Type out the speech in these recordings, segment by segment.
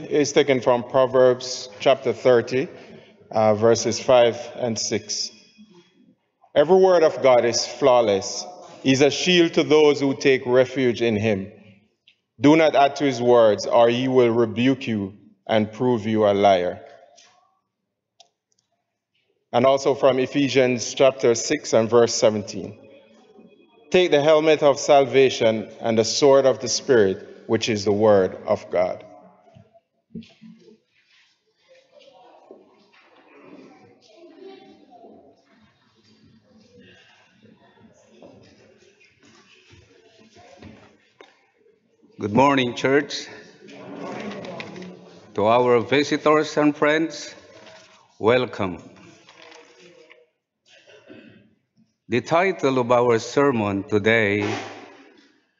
is taken from Proverbs chapter 30, verses 5 and 6. Every word of God is flawless. He's a shield to those who take refuge in him. Do not add to his words, or he will rebuke you and prove you a liar. And also from Ephesians chapter 6 and verse 17. Take the helmet of salvation and the sword of the Spirit, which is the word of God. Good morning, church. To our visitors and friends, welcome. The title of our sermon today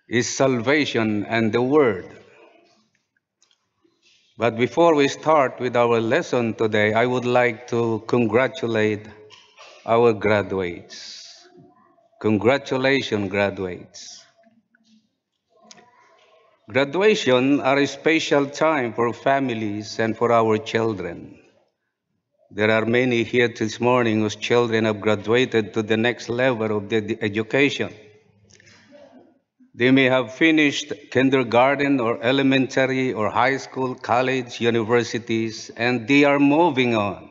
is Salvation and the Word. But before we start with our lesson today, I would like to congratulate our graduates. Congratulations, graduates. Graduation are a special time for families and for our children. There are many here this morning whose children have graduated to the next level of their education. They may have finished kindergarten or elementary or high school, college, universities, and they are moving on.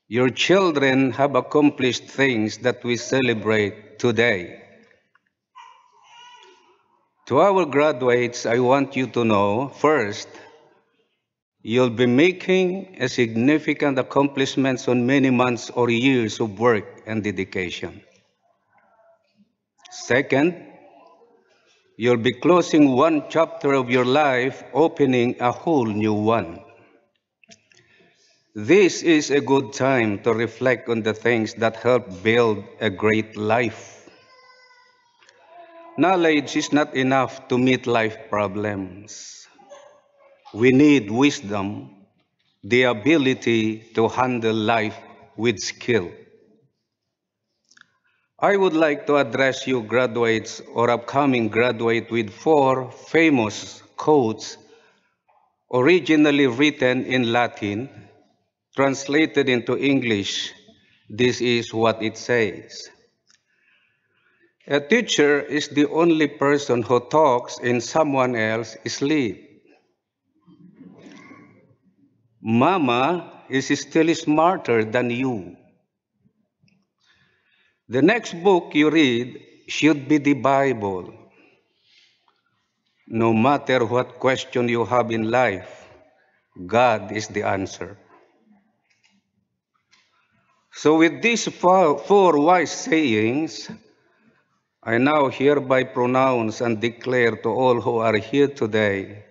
Your children have accomplished things that we celebrate today. To our graduates, I want you to know, first, you'll be making a significant accomplishments on many months or years of work and dedication. Second, you'll be closing one chapter of your life, opening a whole new one. This is a good time to reflect on the things that help build a great life. Knowledge is not enough to meet life problems. We need wisdom, the ability to handle life with skill. I would like to address you graduates or upcoming graduate with 4 famous quotes originally written in Latin, translated into English. This is what it says. A teacher is the only person who talks in someone else's sleep. Mama is still smarter than you. The next book you read should be the Bible. No matter what question you have in life, God is the answer. So with these 4 wise sayings, I now hereby pronounce and declare to all who are here today,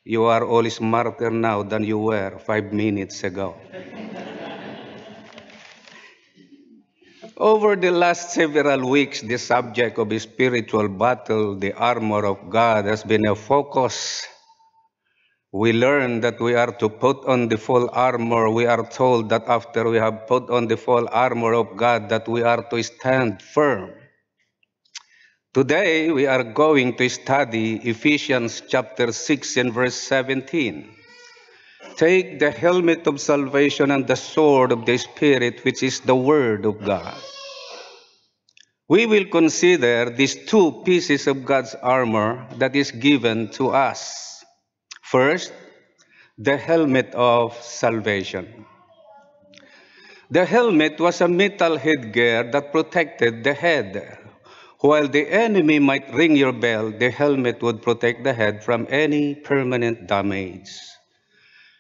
you are all smarter now than you were 5 minutes ago. Over the last several weeks, the subject of a spiritual battle, the armor of God, has been a focus. We learned that we are to put on the full armor. We are told that after we have put on the full armor of God, that we are to stand firm. Today, we are going to study Ephesians chapter 6 and verse 17. Take the helmet of salvation and the sword of the Spirit, which is the Word of God. We will consider these 2 pieces of God's armor that is given to us. First, the helmet of salvation. The helmet was a metal headgear that protected the head. While the enemy might ring your bell, the helmet would protect the head from any permanent damage.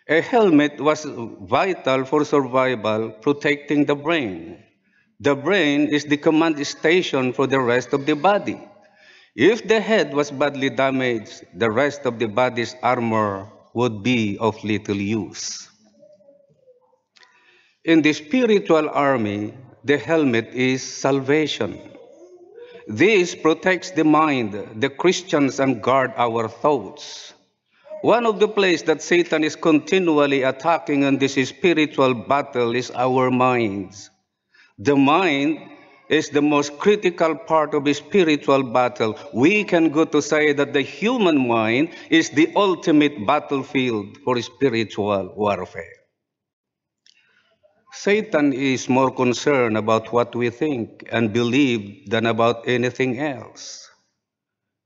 A helmet was vital for survival, protecting the brain. The brain is the command station for the rest of the body. If the head was badly damaged, the rest of the body's armor would be of little use. In the spiritual army, the helmet is salvation. This protects the mind, the Christians, and guard our thoughts. One of the places that Satan is continually attacking in this spiritual battle is our minds. The mind is the most critical part of a spiritual battle. We can go to say that the human mind is the ultimate battlefield for spiritual warfare. Satan is more concerned about what we think and believe than about anything else.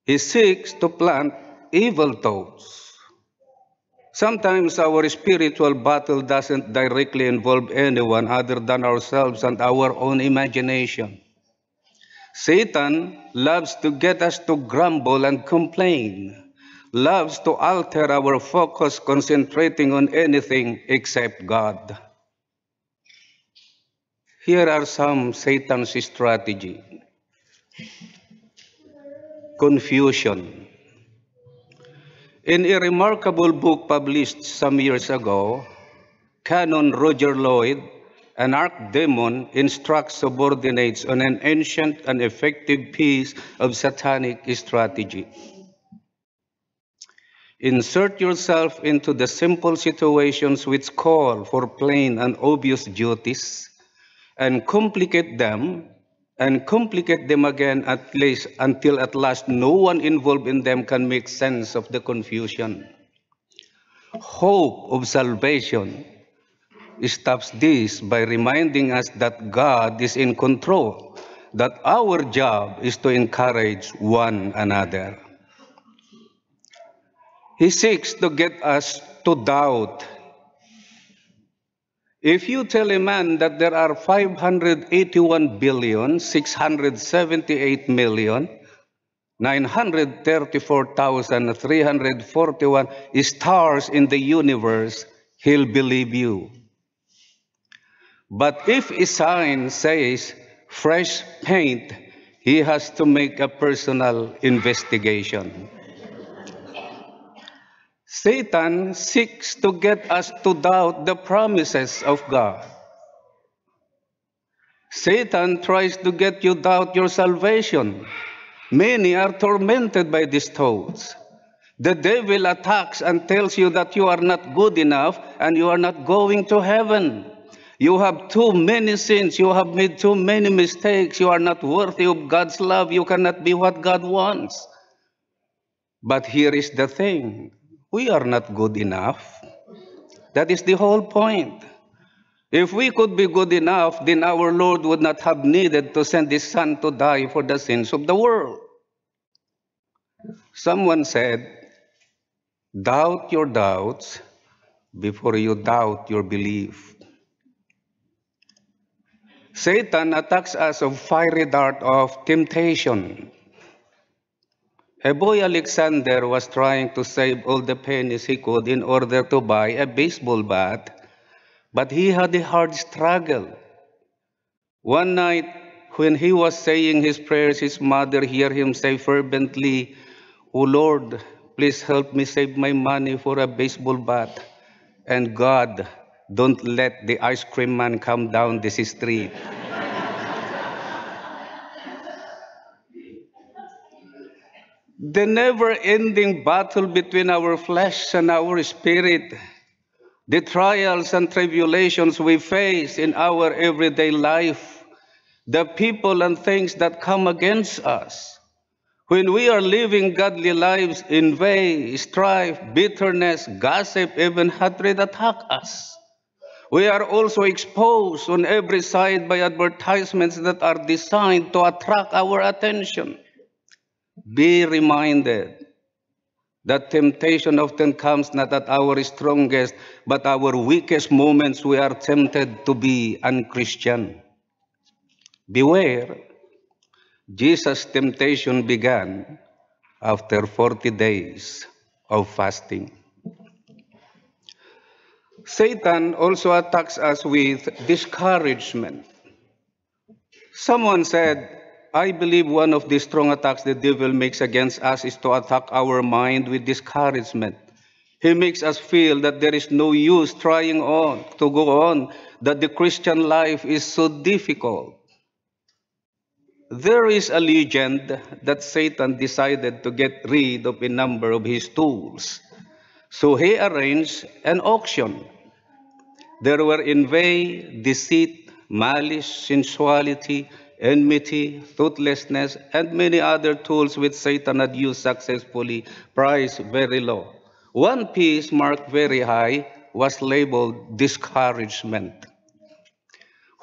He seeks to plant evil thoughts. Sometimes our spiritual battle doesn't directly involve anyone other than ourselves and our own imagination. Satan loves to get us to grumble and complain, loves to alter our focus, concentrating on anything except God. Here are some Satan's strategies. Confusion. In a remarkable book published some years ago, Canon Roger Lloyd, an archdemon, instructs subordinates on an ancient and effective piece of satanic strategy. Insert yourself into the simple situations which call for plain and obvious duties, and complicate them again, at least until at last no one involved in them can make sense of the confusion. Hope of salvation stops this by reminding us that God is in control, that our job is to encourage one another. He seeks to get us to doubt. If you tell a man that there are 581,678,934,341 stars in the universe, he'll believe you. But if a sign says fresh paint, he has to make a personal investigation. Satan seeks to get us to doubt the promises of God. Satan tries to get you to doubt your salvation. Many are tormented by these thoughts. The devil attacks and tells you that you are not good enough and you are not going to heaven. You have too many sins. You have made too many mistakes. You are not worthy of God's love. You cannot be what God wants. But here is the thing. We are not good enough. That is the whole point. If we could be good enough, then our Lord would not have needed to send His Son to die for the sins of the world. Someone said, doubt your doubts before you doubt your belief. Satan attacks us with fiery dart of temptation. A boy Alexander was trying to save all the pennies he could in order to buy a baseball bat, but he had a hard struggle. One night, when he was saying his prayers, his mother heard him say fervently, "Oh Lord, please help me save my money for a baseball bat. And God, don't let the ice cream man come down this street." The never-ending battle between our flesh and our spirit, the trials and tribulations we face in our everyday life, the people and things that come against us. When we are living godly lives, envy, strife, bitterness, gossip, even hatred attack us. We are also exposed on every side by advertisements that are designed to attract our attention. Be reminded that temptation often comes not at our strongest, but our weakest moments we are tempted to be unchristian. Beware, Jesus' temptation began after 40 days of fasting. Satan also attacks us with discouragement. Someone said, I believe one of the strong attacks the devil makes against us is to attack our mind with discouragement. He makes us feel that there is no use trying to go on, that the Christian life is so difficult. There is a legend that Satan decided to get rid of a number of his tools. So he arranged an auction. There were envy, deceit, malice, sensuality, enmity, thoughtlessness, and many other tools which Satan had used successfully, priced very low. One piece marked very high was labeled discouragement.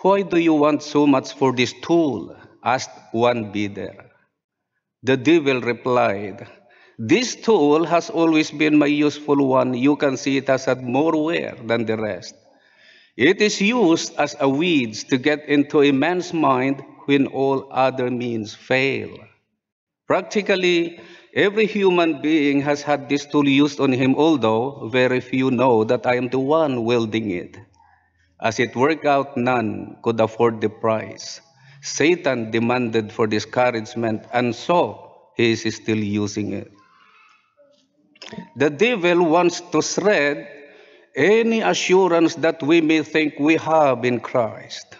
Why do you want so much for this tool? Asked one bidder. The devil replied, this tool has always been my useful one. You can see it has had more wear than the rest. It is used as a weed to get into a man's mind when all other means fail. Practically, every human being has had this tool used on him, although very few know that I am the one wielding it. As it worked out, none could afford the price. Satan demanded for discouragement, and so he is still using it. The devil wants to shred any assurance that we may think we have in Christ.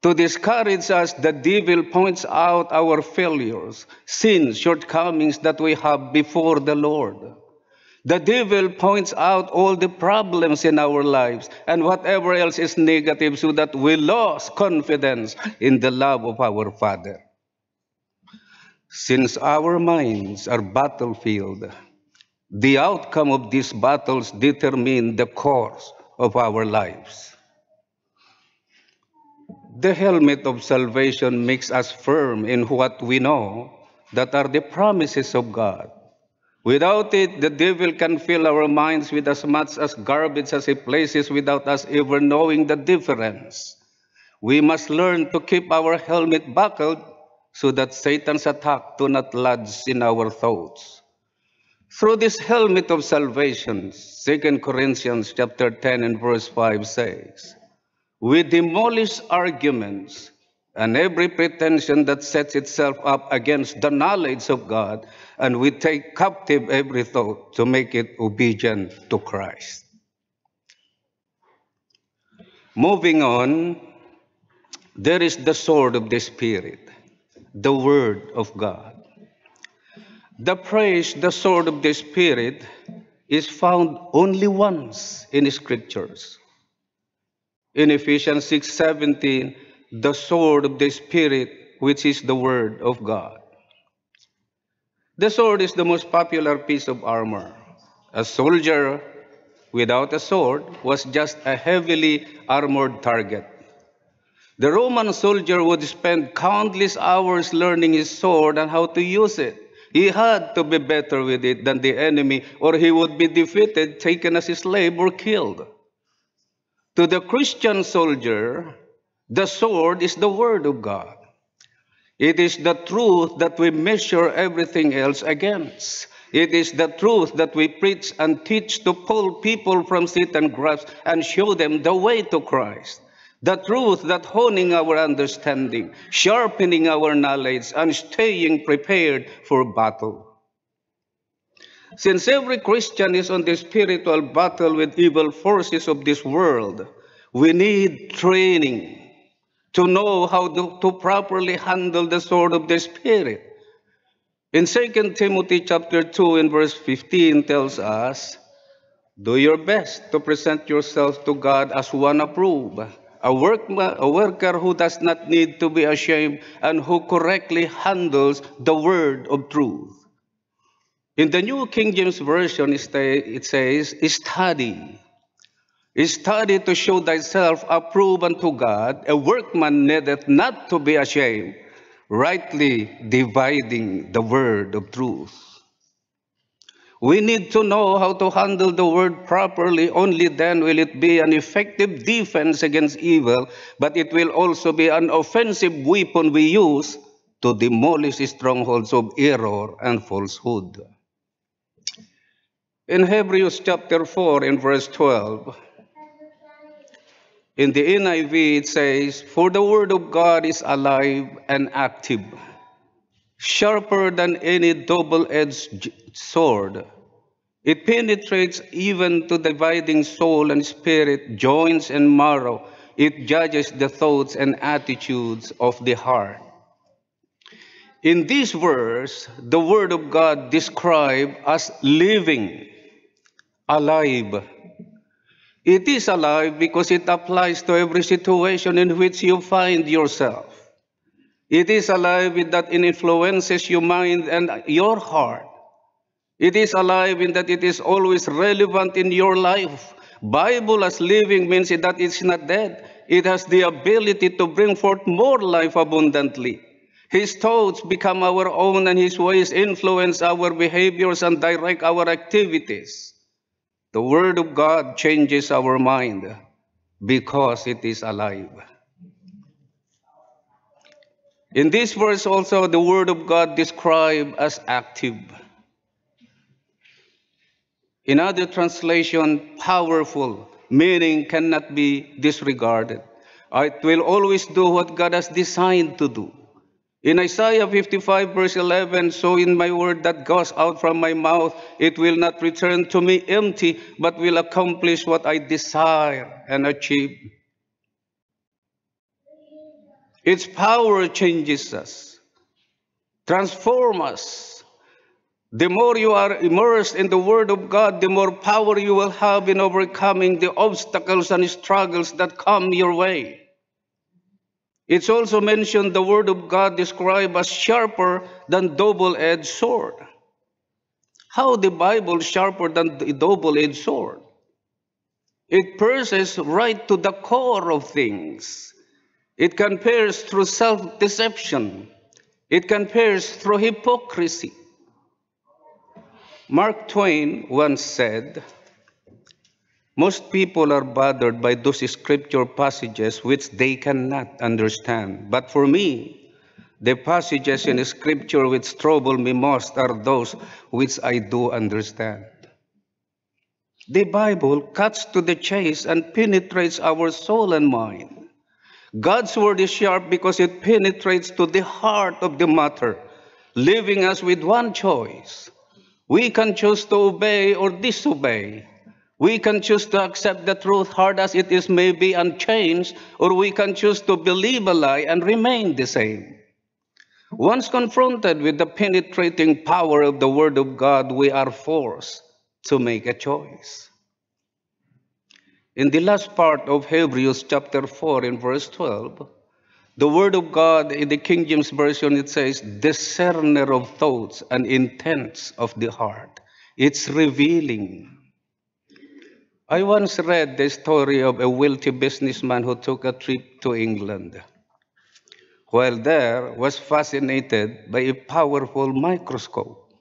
To discourage us, the devil points out our failures, sins, shortcomings that we have before the Lord. The devil points out all the problems in our lives and whatever else is negative so that we lose confidence in the love of our Father. Since our minds are battlefield, the outcome of these battles determine the course of our lives. The helmet of salvation makes us firm in what we know that are the promises of God. Without it, the devil can fill our minds with as much as garbage as he places without us ever knowing the difference. We must learn to keep our helmet buckled so that Satan's attack do not lodge in our thoughts. Through this helmet of salvation, 2 Corinthians chapter 10 and verse 5 says, we demolish arguments and every pretension that sets itself up against the knowledge of God, and we take captive every thought to make it obedient to Christ. Moving on, there is the sword of the Spirit, the Word of God. The phrase, the sword of the Spirit, is found only once in the Scriptures. In Ephesians 6:17, the sword of the Spirit, which is the Word of God. The sword is the most popular piece of armor. A soldier without a sword was just a heavily armored target. The Roman soldier would spend countless hours learning his sword and how to use it. He had to be better with it than the enemy, or he would be defeated, taken as a slave, or killed. To the Christian soldier, the sword is the Word of God. It is the truth that we measure everything else against. It is the truth that we preach and teach to pull people from Satan's grasp and show them the way to Christ. The truth that honing our understanding, sharpening our knowledge, and staying prepared for battle. Since every Christian is on the spiritual battle with evil forces of this world, we need training to know how to properly handle the sword of the Spirit. In 2 Timothy chapter 2 and verse 15 tells us, do your best to present yourself to God as one approved, a worker who does not need to be ashamed and who correctly handles the word of truth. In the New King James Version, it says, study. Study to show thyself approved unto God, a workman needeth not to be ashamed, rightly dividing the word of truth. We need to know how to handle the word properly. Only then will it be an effective defense against evil, but it will also be an offensive weapon we use to demolish strongholds of error and falsehood. In Hebrews chapter 4 and verse 12, in the NIV it says, for the word of God is alive and active, sharper than any double-edged sword. It penetrates even to dividing soul and spirit, joints and marrow. It judges the thoughts and attitudes of the heart. In this verse, the word of God described as living, alive. It is alive because it applies to every situation in which you find yourself. It is alive in that it influences your mind and your heart. It is alive in that it is always relevant in your life. Bible as living means that it's not dead. It has the ability to bring forth more life abundantly. His thoughts become our own, and His ways influence our behaviors and direct our activities. The Word of God changes our mind because it is alive. In this verse also, the Word of God described as active. In other translation, powerful, meaning cannot be disregarded. It will always do what God has designed to do. In Isaiah 55 verse 11, so in my word that goes out from my mouth, it will not return to me empty, but will accomplish what I desire and achieve. Its power changes us, transforms us. The more you are immersed in the Word of God, the more power you will have in overcoming the obstacles and struggles that come your way. It's also mentioned the Word of God described as sharper than double-edged sword. How the Bible is sharper than the double-edged sword? It pierces right to the core of things. It can pierce through self-deception. It can pierce through hypocrisy. Mark Twain once said, most people are bothered by those scripture passages which they cannot understand. But for me, the passages in scripture which trouble me most are those which I do understand. The Bible cuts to the chase and penetrates our soul and mind. God's word is sharp because it penetrates to the heart of the matter, leaving us with one choice. We can choose to obey or disobey. We can choose to accept the truth, hard as it is may be, and change, or we can choose to believe a lie and remain the same. Once confronted with the penetrating power of the Word of God, we are forced to make a choice. In the last part of Hebrews chapter 4 in verse 12, the Word of God in the King James Version, it says, discerner of thoughts and intents of the heart. It's revealing. I once read the story of a wealthy businessman who took a trip to England. While there, was fascinated by a powerful microscope.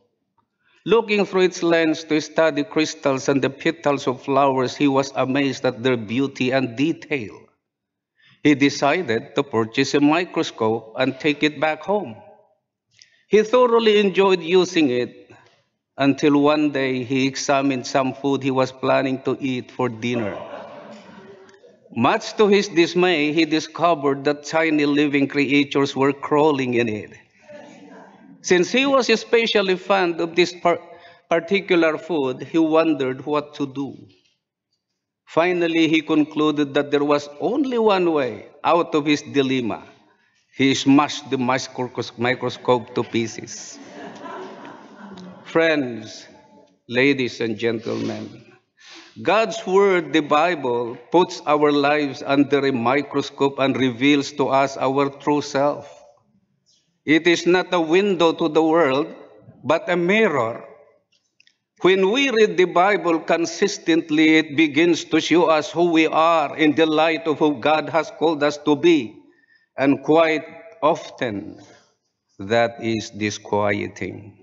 Looking through its lens to study crystals and the petals of flowers, he was amazed at their beauty and detail. He decided to purchase a microscope and take it back home. He thoroughly enjoyed using it until one day he examined some food he was planning to eat for dinner. Much to his dismay, he discovered that tiny living creatures were crawling in it. Since he was especially fond of this particular food, he wondered what to do. Finally, he concluded that there was only one way out of his dilemma. He smashed the microscope to pieces. Friends, ladies and gentlemen, God's Word, the Bible, puts our lives under a microscope and reveals to us our true self. It is not a window to the world, but a mirror. When we read the Bible consistently, it begins to show us who we are in the light of who God has called us to be. And quite often, that is disquieting.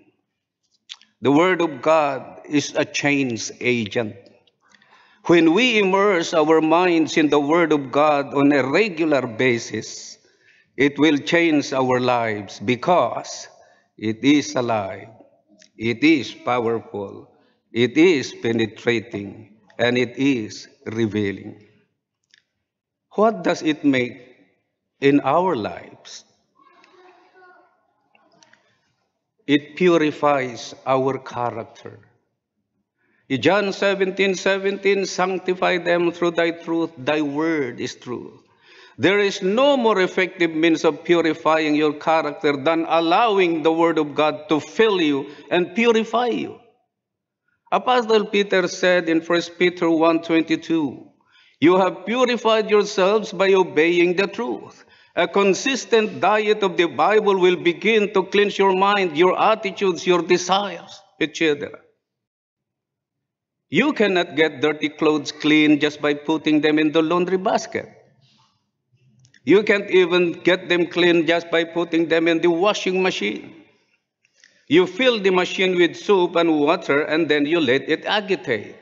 The Word of God is a change agent. When we immerse our minds in the Word of God on a regular basis, it will change our lives because it is alive, it is powerful, it is penetrating, and it is revealing. What does it make in our lives? It purifies our character. In John 17:17, sanctify them through thy truth, thy word is truth. There is no more effective means of purifying your character than allowing the Word of God to fill you and purify you. Apostle Peter said in 1 Peter 1:22, you have purified yourselves by obeying the truth. A consistent diet of the Bible will begin to cleanse your mind, your attitudes, your desires, etc. You cannot get dirty clothes clean just by putting them in the laundry basket. You can't even get them clean just by putting them in the washing machine. You fill the machine with soap and water, and then you let it agitate.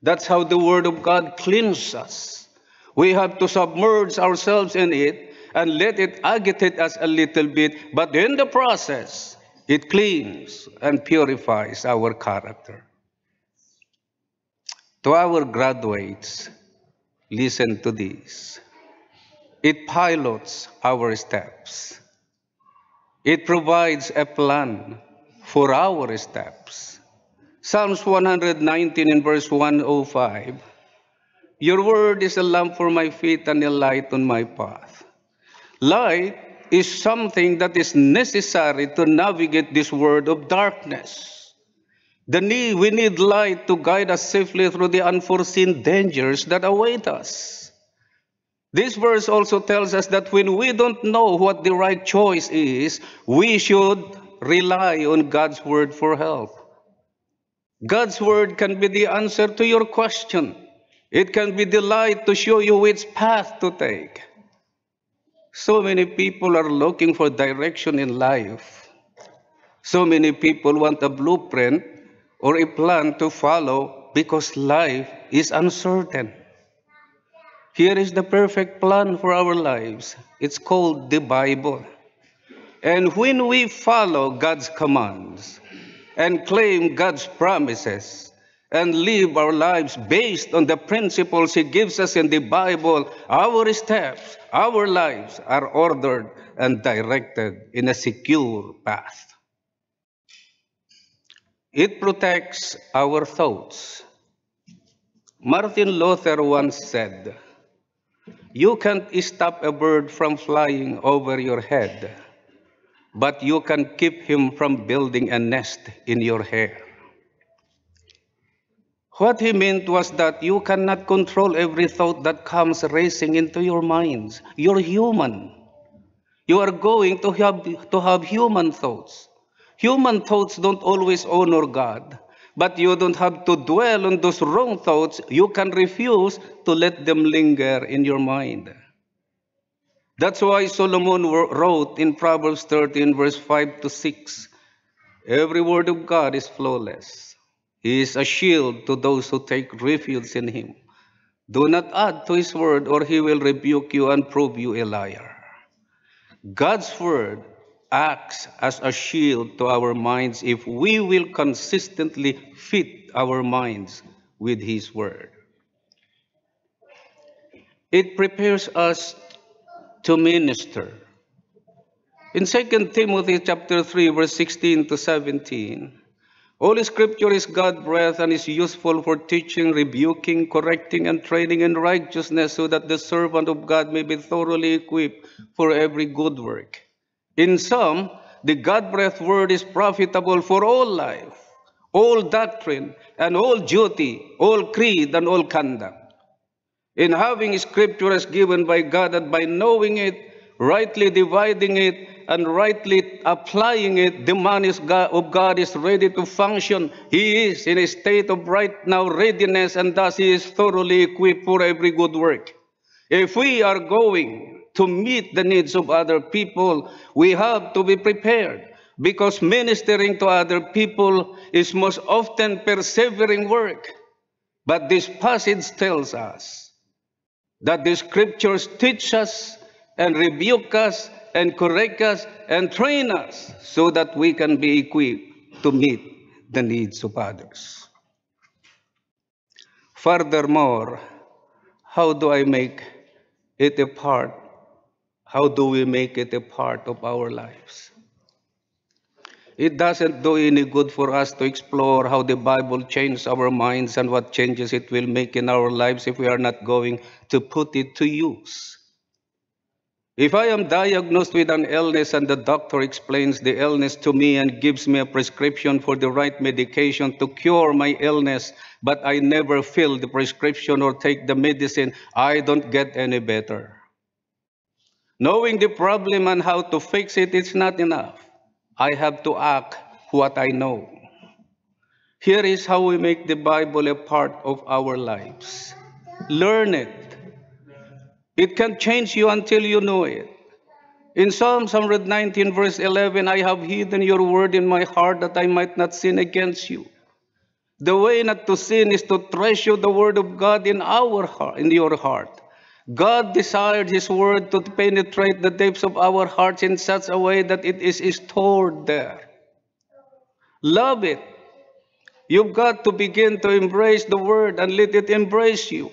That's how the Word of God cleanses us. We have to submerge ourselves in it and let it agitate us a little bit, but in the process, it cleans and purifies our character. To our graduates, listen to this. It pilots our steps. It provides a plan for our steps. Psalms 119 in verse 105. Your word is a lamp for my feet and a light on my path. Light is something that is necessary to navigate this world of darkness. We need light to guide us safely through the unforeseen dangers that await us. This verse also tells us that when we don't know what the right choice is, we should rely on God's word for help. God's word can be the answer to your question. It can be the light to show you which path to take. So many people are looking for direction in life. So many people want a blueprint or a plan to follow because life is uncertain. Here is the perfect plan for our lives. It's called the Bible. And when we follow God's commands and claim God's promises and live our lives based on the principles He gives us in the Bible, our steps, our lives are ordered and directed in a secure path. It protects our thoughts. Martin Luther once said, "You can't stop a bird from flying over your head, but you can keep him from building a nest in your hair." What he meant was that you cannot control every thought that comes racing into your minds. You're human. You are going to have human thoughts. Human thoughts don't always honor God, but you don't have to dwell on those wrong thoughts. You can refuse to let them linger in your mind. That's why Solomon wrote in Proverbs 13, verse 5 to 6, "Every word of God is flawless. He is a shield to those who take refuge in Him. Do not add to His word, or He will rebuke you and prove you a liar." God's word acts as a shield to our minds if we will consistently fit our minds with His word. It prepares us to minister. In 2 Timothy chapter 3, verse 16 to 17, "All Scripture is God-breathed and is useful for teaching, rebuking, correcting, and training in righteousness, so that the servant of God may be thoroughly equipped for every good work." In sum, the God-breathed word is profitable for all life, all doctrine, and all duty, all creed, and all conduct. In having Scripture as given by God and by knowing it, rightly dividing it, and rightly applying it, the man of God is ready to function. He is in a state of right now readiness, and thus he is thoroughly equipped for every good work. If we are going to meet the needs of other people, we have to be prepared, because ministering to other people is most often persevering work. But this passage tells us that the Scriptures teach us and rebuke us and correct us and train us so that we can be equipped to meet the needs of others. Furthermore, how do we make it a part of our lives? It doesn't do any good for us to explore how the Bible changed our minds and what changes it will make in our lives if we are not going to put it to use. If I am diagnosed with an illness and the doctor explains the illness to me and gives me a prescription for the right medication to cure my illness, but I never fill the prescription or take the medicine, I don't get any better. Knowing the problem and how to fix it is not enough. I have to act what I know. Here is how we make the Bible a part of our lives. Learn it. It can change you until you know it. In Psalms 119, verse 11, I have hidden your word in my heart that I might not sin against you. The way not to sin is to treasure the word of God in your heart. God desired his word to penetrate the depths of our hearts in such a way that it is stored there. Love it. You've got to begin to embrace the word and let it embrace you.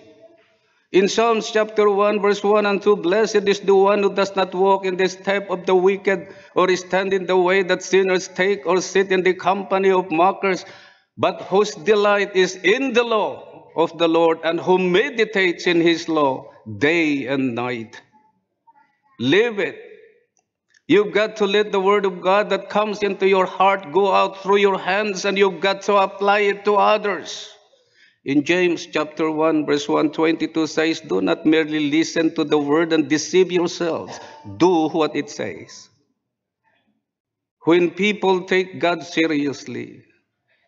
In Psalms chapter 1, verse 1 and 2, blessed is the one who does not walk in the step of the wicked, or stand in the way that sinners take, or sit in the company of mockers, but whose delight is in the law of the Lord, and who meditates in his law day and night. Live it. You've got to let the word of God that comes into your heart go out through your hands, and you've got to apply it to others. In James chapter 1, verse 122 says, do not merely listen to the word and deceive yourselves. Do what it says. When people take God seriously,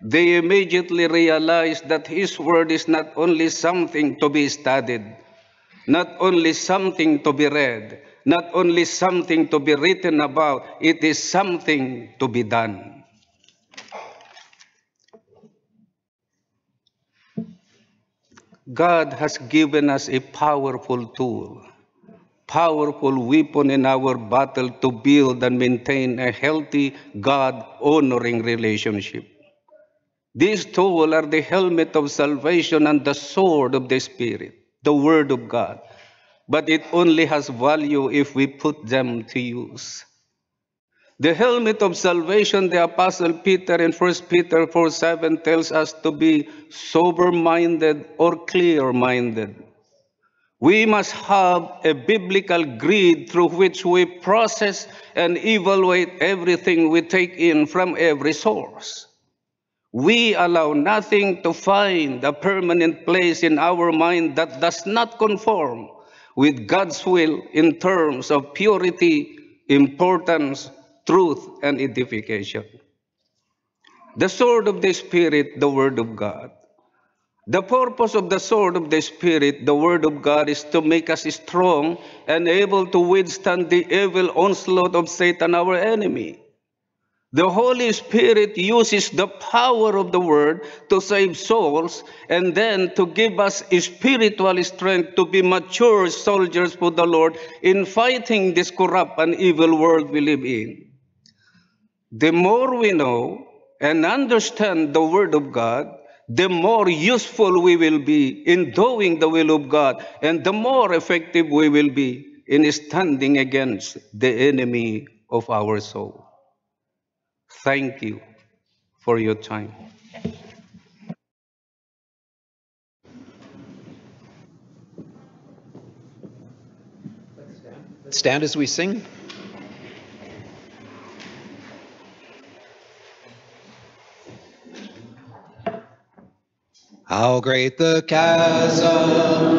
they immediately realize that his word is not only something to be studied, not only something to be read, not only something to be written about, it is something to be done. God has given us a powerful tool, powerful weapon in our battle to build and maintain a healthy, God-honoring relationship. These tools are the helmet of salvation and the sword of the Spirit, the Word of God. But it only has value if we put them to use. The helmet of salvation, the Apostle Peter in 1 Peter 4:7 tells us to be sober-minded or clear-minded. We must have a biblical grid through which we process and evaluate everything we take in from every source. We allow nothing to find a permanent place in our mind that does not conform with God's will in terms of purity, importance, truth, and edification. The sword of the Spirit, the Word of God. The purpose of the sword of the Spirit, the Word of God, is to make us strong and able to withstand the evil onslaught of Satan, our enemy. The Holy Spirit uses the power of the Word to save souls and then to give us spiritual strength to be mature soldiers for the Lord in fighting this corrupt and evil world we live in. The more we know and understand the Word of God, the more useful we will be in doing the will of God, and the more effective we will be in standing against the enemy of our soul. Thank you for your time. Stand as we sing. How great the chasm